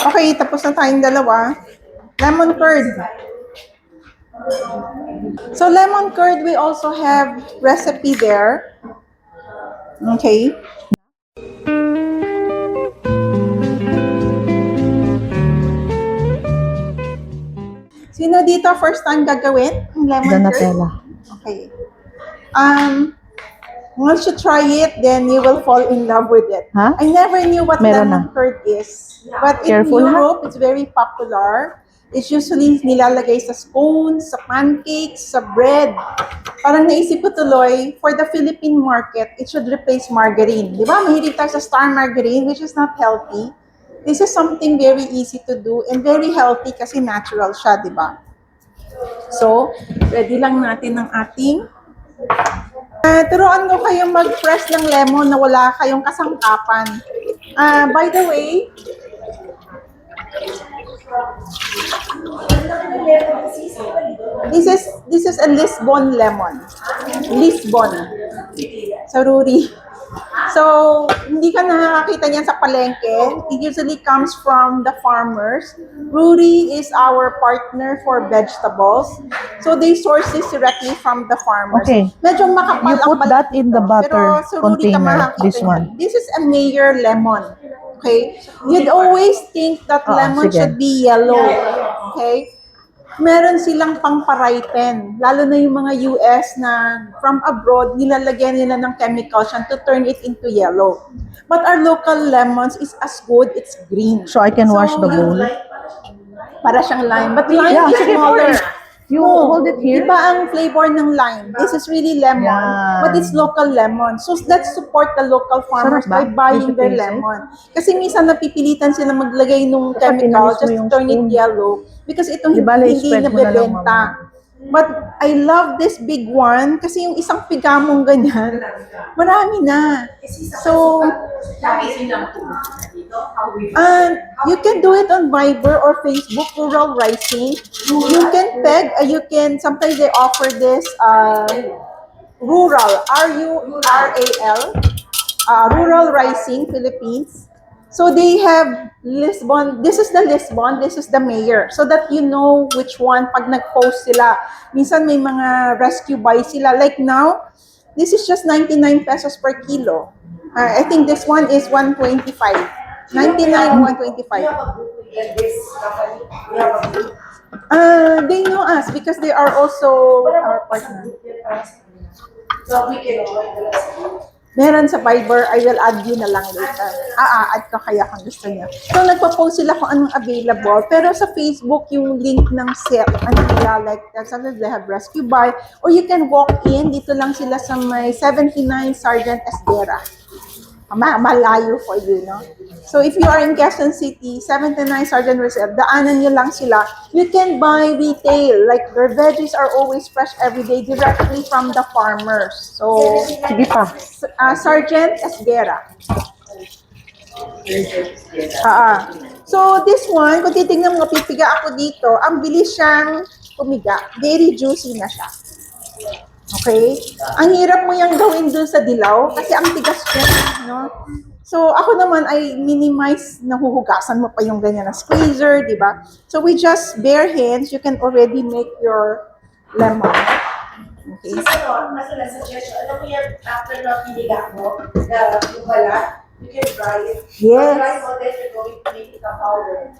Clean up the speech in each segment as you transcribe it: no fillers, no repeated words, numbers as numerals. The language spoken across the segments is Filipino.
Okay, tapos na tayong dalawa. Lemon curd. So lemon curd, we also have recipe there. Okay. Sino dito first time gagawin ang lemon curd? Donatella. Okay. Once you try it, then you will fall in love with it. Huh? I never knew what Meron lemon curd is. But Careful, in ha? Europe, it's very popular. It's usually nilalagay sa scones, sa pancakes, sa bread. Parang naisip ko tuloy, for the Philippine market, it should replace margarine. Di ba? Mahilig tayo sa star margarine, which is not healthy. This is something very easy to do and very healthy kasi natural siya, di ba? So, ready lang natin ang ating turuan ko kayong mag-press ng lemon na wala kayong kasangkapan. By the way, this is a Lisbon lemon. Lisbon. Sa Ruri. So, hindi ka nakakita niyan sa palengke. It usually comes from the farmers. Ruri is our partner for vegetables. So, they source this directly from the farmers. Okay. Medyo makapal You ang put balat that in the nito. butter Pero sa Ruri ka container, makakita this niyan. one. This is a Mayer lemon. Okay? You'd always think that lemon sige. should be yellow. Okay? Meron silang pang-paripen. Lalo na yung mga US na from abroad, nilalagyan nila ng chemicals yan to turn it into yellow. But our local lemons is as good, it's green. So I can wash the bowl. Para siyang lime. But lime Yeah, is sige, smaller. You No, hold it here. Iba ang flavor ng lime. This is really lemon, Yan. but it's local lemon. So let's support the local farmers Sarap by ba? buying Dito their taste, lemon. Kasi minsan napipilitan sila maglagay ng Basta chemical pinalis mo just to yung turn it spoon. yellow because ito Di ba, hindi spread mo na lang, nabebenta. But I love this big one kasi yung isang pigamong ganyan, marami na. So, you can do it on Viber or Facebook, Rural Rising. You can peg, sometimes they offer this Rural, R-U-R-A-L, Rural Rising Philippines. So they have Lisbon, this is the Lisbon, this is the Mayor. So that you know which one, pag nag-post sila, minsan may mga rescue buy sila. Like now, this is just 99 pesos per kilo. I think this one is 125. 99, 125. They know us because they are also our partner. So we can Meron sa Viber, I will add you na lang later. Add ka kaya kung gusto niya. So, nagpo-post sila kung anong available. Pero sa Facebook, yung link ng set, ano nila, like, sometimes they have rescue buy, or you can walk in, dito lang sila sa may 79 Sergeant Esguera. Malayo for you, no? So, if you are in Quezon City, 79 Sergeant Reserve, daanan nyo lang sila. You can buy retail. Like, their veggies are always fresh every day directly from the farmers. So, Sige pa. Sergeant Esguera. So, this one, kung titignan mo, pipiga ako dito, ang bilis siyang pumiga. Very juicy na siya. Okay? Ang hirap mo yung gawin dun sa dilaw kasi ang tigas siya, no? So, ako naman ay minimize, nahuhugasan mo pa yung ganyan na squeezer, di ba? So, with just bare hands, you can already make your lemon. Okay? Mas na suggestion, alam mo yan, after na piniga mo, yung balat, you can dry it. Yes. Dry mo, then you're going to make it a powder.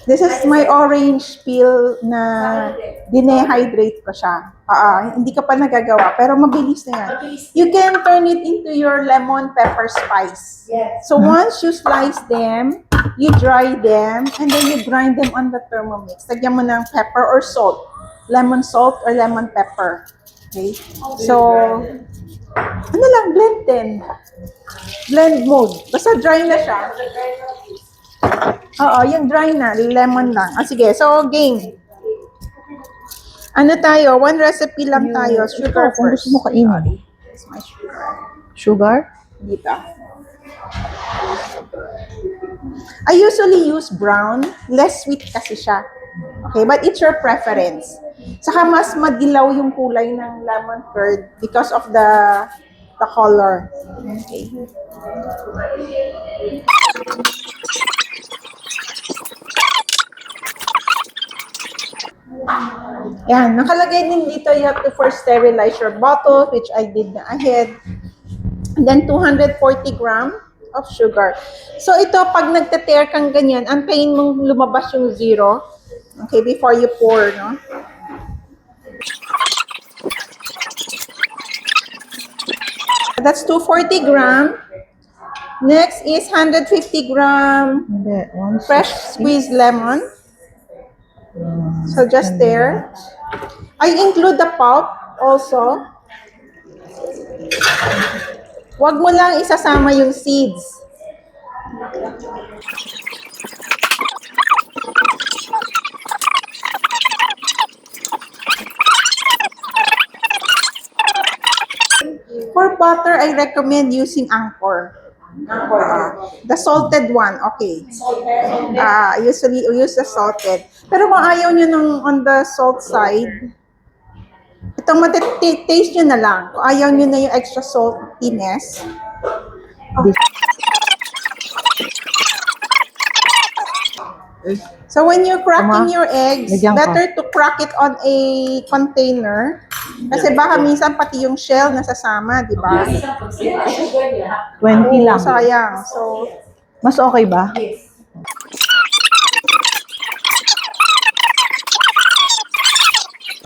This is my orange peel na dinehydrate ko siya. Hindi ka pa nagagawa, pero mabilis na yan. You can turn it into your lemon pepper spice. Yes. So once you slice them, you dry them, and then you grind them on the Thermomix. Lagyan mo ng pepper or salt. Lemon salt or lemon pepper. Okay? So, ano lang, blend din. Blend mode. Basta dry na siya. Oo, yung dry na, lemon lang. Sige, so game. Ano tayo? One recipe lang tayo. Sugar Kung first. gusto mo kainin. It's my sugar. Sugar? Dito. I usually use brown. Less sweet kasi siya. Okay, but it's your preference. Saka mas madilaw yung kulay ng lemon curd because of the color. Okay. Yan, nakalagay din dito, you have to first sterilize your bottle, which I did na ahead. And then 240 gram of sugar. So ito, pag nagte-tear kang ganyan, antayin mong lumabas yung zero. Okay, before you pour, no? That's 240 gram. Next is 150 gram Hindi, fresh squeezed lemon. So just there. I include the pulp also. Wag mo lang isasama yung seeds. For butter, I recommend using Anchor. The salted one, okay. Usually use the salted. Pero kung ayaw nyo ng on the salt side, itong taste nyo na lang. Kung ayaw nyo na yung extra saltiness. So when you're cracking your eggs, Bigyan ka. better to crack it on a container. Kasi baka minsan pati yung shell nasasama, di ba? 20 lang. Sayang. So, Mas okay ba?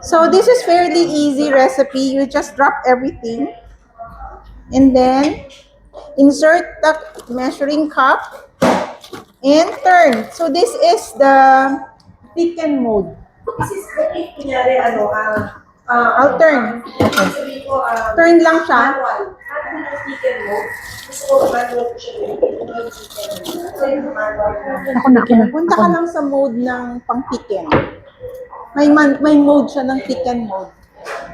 so this is fairly easy recipe. You just drop everything and then insert the measuring cup and turn. So this is the thicken mode. Kasi if kunyari, I'll turn. sabihin ko, Turn lang siya. manual. Ano yung chicken mo? Gusto ko manual ko siya. So yung manual. Ako na, ako na. Punta ka lang sa mode ng pang-thicken. May mode siya ng thicken mode.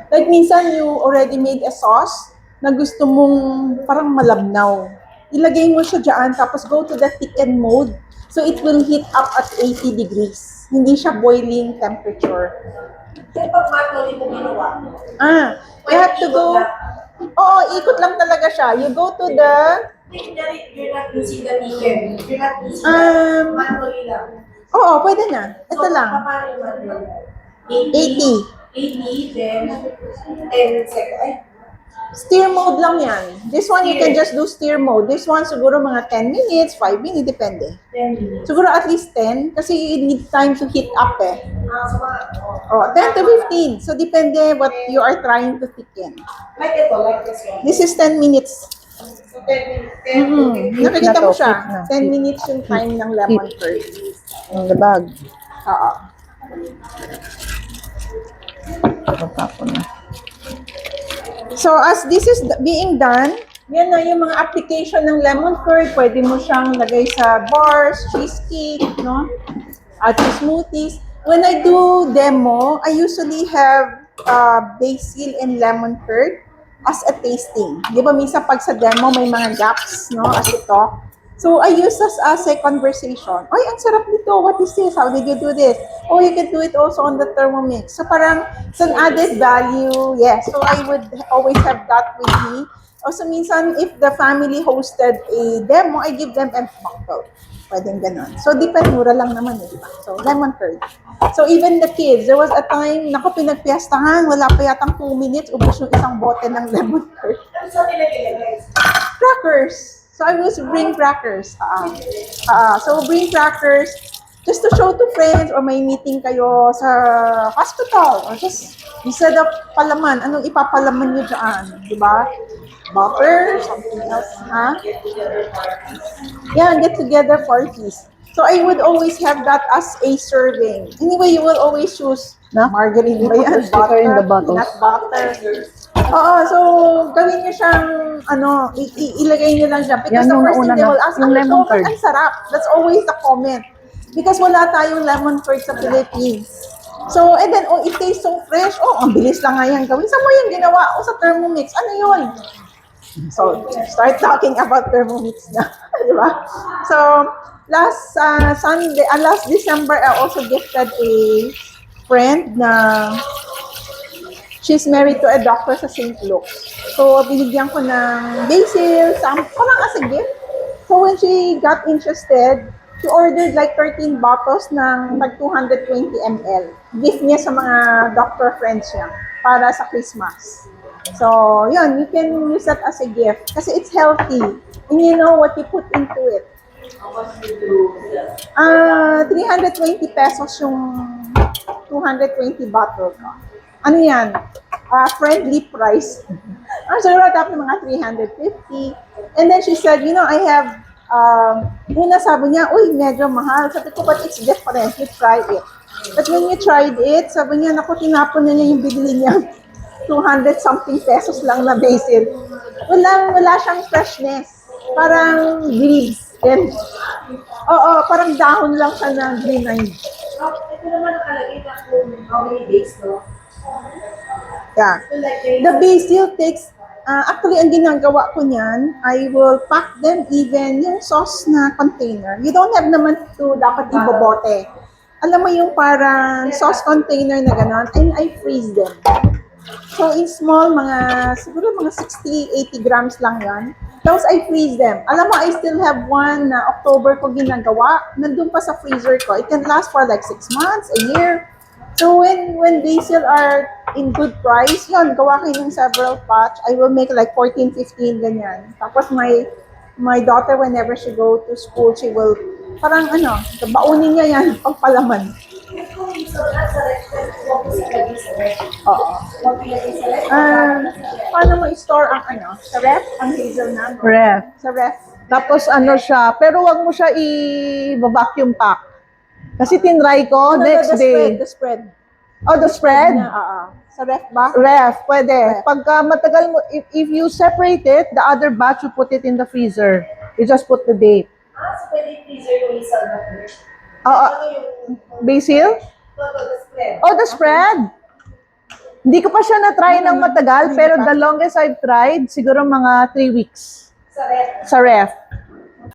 Like minsan you already made a sauce na gusto mong parang malabnaw. Ilagay mo siya dyan, tapos go to the thicken mode. So it will heat up at 80 degrees. Hindi siya boiling temperature. Kaya pag manual mo ginawa, You have to go, oo, ikot lang talaga siya. You go to the, kunyari, you're not using the chicken. You're not using manually lang. oo, pwede na. Ito lang. Paano yung manual? 80. 80, then 10 seconds. Ay, Steer mode lang yan. This one, you can just do steer mode. This one, siguro mga 10 minutes, 5 minutes, depende. 10 minutes. Siguro at least 10 kasi you need time to heat up eh. So mga, Oh, 10 to 15. So depende what you are trying to thicken. like ito, like this one. This is 10 minutes. So 10 minutes, 10 to 15. Nakikita na mo to, siya. heat na. 10 minutes yung time ng lemon curd. Ang labag. Oo. Tapon na. So as this is being done, yan na yung mga application ng lemon curd. Pwede mo siyang lagay sa bars, cheesecake, no? At smoothies. When I do demo, I usually have basil and lemon curd as a tasting. Di ba minsan pag sa demo may mga gaps, no? As you talk. So I use this as a conversation. Ay, ang sarap nito. What is this? How did you do this? Oh, you can do it also on the Thermomix. So parang it's an added value. Yes. So I would always have that with me. Also minsan if the family hosted a demo, I give them a bottle. Pwedeng ganon. So depende, mura lang naman eh. So lemon curd. So even the kids, there was a time, naku, pinagpiestahan, wala pa yatang 2 minutes, ubos yung isang bote ng lemon curd. Ano sa nilagay? Crackers. So I was bring crackers. So bring crackers just to show to friends or may meeting kayo sa hospital or just instead of palaman, anong ipapalaman nyo dyan? Di ba? Butter, something else. Yeah, get together parties. So I would always have that as a serving. Anyway, you will always choose Na? margarine ba yan? Sticker in the bottles. Peanut butter. Oo, so gawin niyo siyang ilagay niyo lang siya because Yan the yung first thing nauna they na, will ask, yung ano lemon to? curd. Ang sarap. That's always the comment. Because wala tayong lemon curd sa Philippines. So, and then, oh, it tastes so fresh. Oh, ang bilis lang nga yan gawin. Saan mo yung ginawa? Oh, sa Thermomix. Ano yun? So, start talking about Thermomix na. Di ba? So, last last December, I also gifted a friend na she's married to a doctor sa St. Luke's. So, binigyan ko ng basil, parang as a gift. So, when she got interested, She ordered like 13 bottles ng tag 220 ml. Gift niya sa mga doctor friends niya para sa Christmas. So, yun, you can use that as a gift kasi it's healthy and you know what you put into it. How much do you do? 320 pesos yung 220 bottle ko. Ano yan? Friendly price. Siguro dapat ng mga 350. And then she said, you know, I have, una sabi niya, uy, medyo mahal. Sabi ko, but it's different. You try it. But when you tried it, sabi niya, naku, tinapon na niya yung bibili niya. 200 something pesos lang na basil. Wala siyang freshness. Parang leaves. Then, parang dahon lang siya ng grenade. Ito naman nakalagay na kung how many days, no? Yeah. So like, The basil takes, actually, ang ginagawa ko niyan, I will pack them even yung sauce na container. You don't have naman to dapat ibobote. Alam mo yung parang sauce container na gano'n, and I freeze them. So, in small, siguro mga 60, 80 grams lang yan. Tapos, I freeze them. Alam mo, I still have one na October ko ginagawa. Nandun pa sa freezer ko. It can last for like 6 months, a year. So, when basil are in good price, yun, gawa kayo ng several batch. I will make like 14, 15, ganyan. Tapos, my daughter, whenever she go to school, she will, parang baunin niya yan, pagpalaman. kung so nasa restaurant, huwag mo salagay sa restaurant. Oo. Huwag mo ilagay sa restaurant. Paano mo i-store ang sa ref? Ang hazelnut? Ref. Sa ref. Tapos ano siya, pero wag mo siya i-vacuum pack. Kasi tinry ko, next day. The spread. Oh, the spread? Sa ref ba? Ref, pwede. Ref. Pagka matagal mo, if you separate it, the other batch, you put it in the freezer. You just put the date. So pwede freezer yung isang na first. Oo. Ano yung Basil? the spread? Oh, the spread. Hindi ko pa siya na-try ng matagal, pero the longest I've tried, siguro mga 3 weeks Sa ref. sa ref.